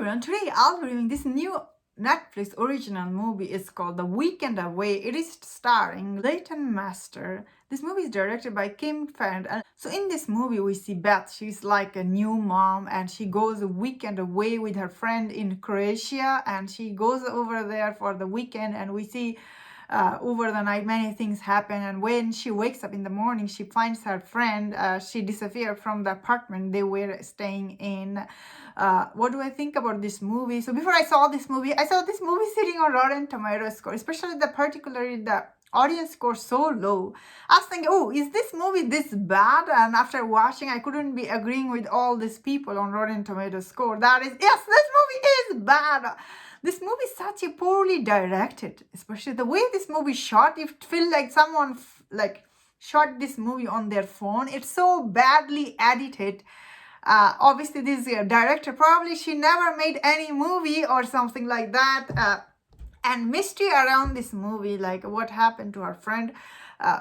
everyone, today I'll be reviewing this new Netflix original movie. It's called The Weekend Away. It is starring Leighton Meester. This movie is directed by Kim Farrand. And so in this movie we see Beth. She's like a new mom and she goes a weekend away with her friend in Croatia, and she goes over there for the weekend, and we see over the night many things happen, and when she wakes up in the morning she finds her friend. She disappeared from the apartment they were staying in. What do I think about this movie? So before I saw this movie sitting on Rotten Tomatoes score, especially particularly the audience score so low. I was thinking, oh, is this movie this bad? And after watching, I couldn't be agreeing with all these people on Rotten Tomatoes score. That is, yes, this movie is bad. This movie is such a poorly directed, especially the way this movie shot. It feels like someone shot this movie on their phone. It's so badly edited. Obviously, this director, probably she never made any movie or something like that. And mystery around this movie, like what happened to her friend.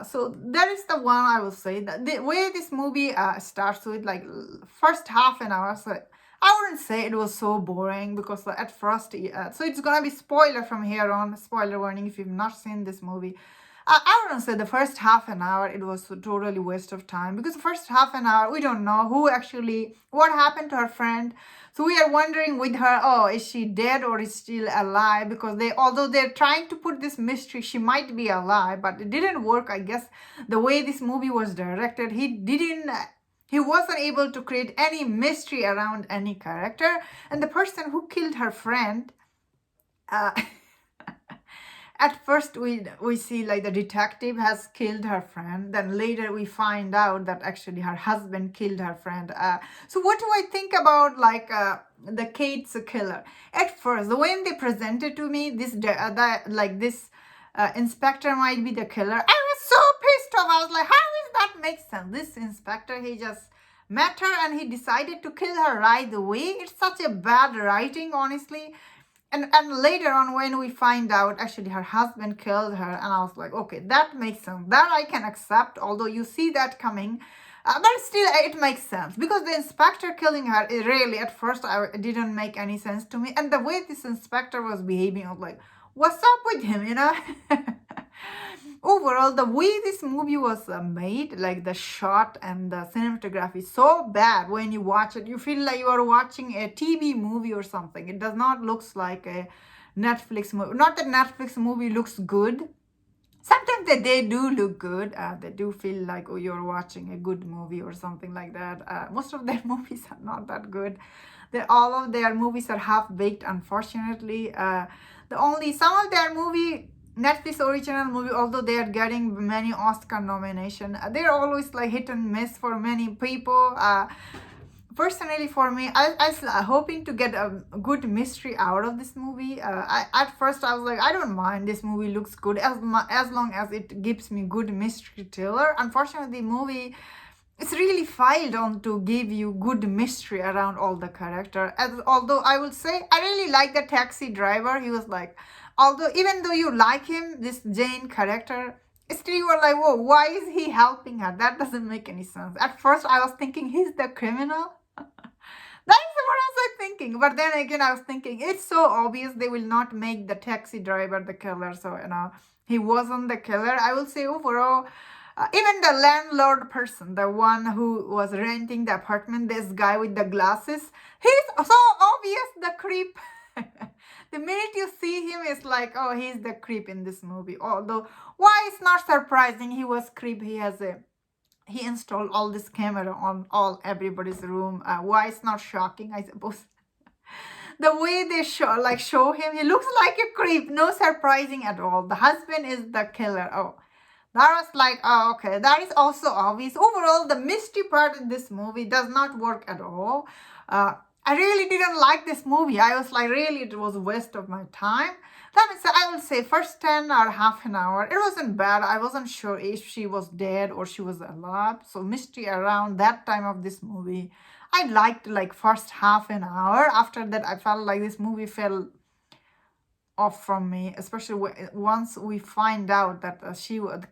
So that is the one I will say. That the way this movie starts with, like, first half an hour, so I wouldn't say it was so boring, because at first, so it's gonna be spoiler from here on, spoiler warning if you've not seen this movie. I wouldn't say the first half an hour it was totally waste of time, because the first half an hour we don't know what happened to her friend. So we are wondering with her, oh, is she dead or is she still alive? Because although they're trying to put this mystery, she might be alive, but it didn't work. I guess the way this movie was directed, he wasn't able to create any mystery around any character. And the person who killed her friend, at first we see like the detective has killed her friend, then later we find out that actually her husband killed her friend. So what do I think about the Kate's killer? At first, the way they presented to me, this inspector might be the killer, I was so pissed off. I was like, how is that make sense? This inspector, he just met her and he decided to kill her right away. It's such a bad writing, honestly. And later on, when we find out actually her husband killed her, and I was like, okay, that makes sense. That I can accept, although you see that coming. But still, it makes sense, because the inspector killing her, it really, at first, it didn't make any sense to me. And the way this inspector was behaving, I was like, what's up with him, Overall, the way this movie was made, like the shot and the cinematography, so bad. When you watch it, you feel like you are watching a TV movie or something. It does not look like a Netflix movie. Not that Netflix movie looks good. Sometimes they do look good. They do feel like, oh, you're watching a good movie or something like that. Most of their movies are not that good. All of their movies are half-baked, unfortunately. Some of their Netflix original movie, although they are getting many Oscar nominations, they're always like hit and miss for many people. Personally, for me, I was hoping to get a good mystery out of this movie. At first, I was like, I don't mind. This movie looks good as long as it gives me good mystery thriller. Unfortunately, the movie, it's really filed on to give you good mystery around all the character. Although I would say I really like the taxi driver. He was like, even though you like him, this Jane character, still you were like, whoa, why is he helping her? That doesn't make any sense. At first I was thinking he's the criminal. That is what I was thinking. But then again, I was thinking it's so obvious they will not make the taxi driver the killer. So, he wasn't the killer. I will say overall, even the landlord person, the one who was renting the apartment, this guy with the glasses, he's so obvious the creep. The minute you see him, it's like, oh, he's the creep in this movie. Although, why it's not surprising, he was creep. He installed all this camera on everybody's room. Why it's not shocking, I suppose. The way they show him, he looks like a creep. No surprising at all. The husband is the killer. Oh, that was like, oh, okay. That is also obvious. Overall, the mystery part in this movie does not work at all. I really didn't like this movie. I was like, really, it was a waste of my time. That means I will say first 10 or half an hour, it wasn't bad. I wasn't sure if she was dead or she was alive. So mystery around that time of this movie, I liked like first half an hour. After that, I felt like this movie fell off from me, especially once we find out that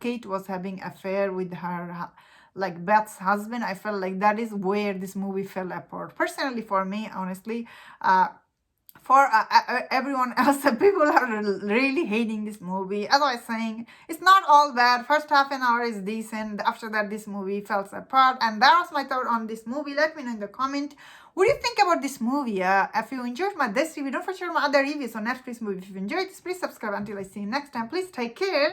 Kate was having affair with her, like Beth's husband. I felt like that is where this movie fell apart. Personally, for me, honestly, for everyone else, people are really hating this movie. As I was saying, it's not all bad. First half an hour is decent. After that, this movie falls apart. And that was my thought on this movie. Let me know in the comment. What do you think about this movie? If you enjoyed this review, don't forget my other reviews on Netflix movie. If you enjoyed this, please subscribe. Until I see you next time, please take care.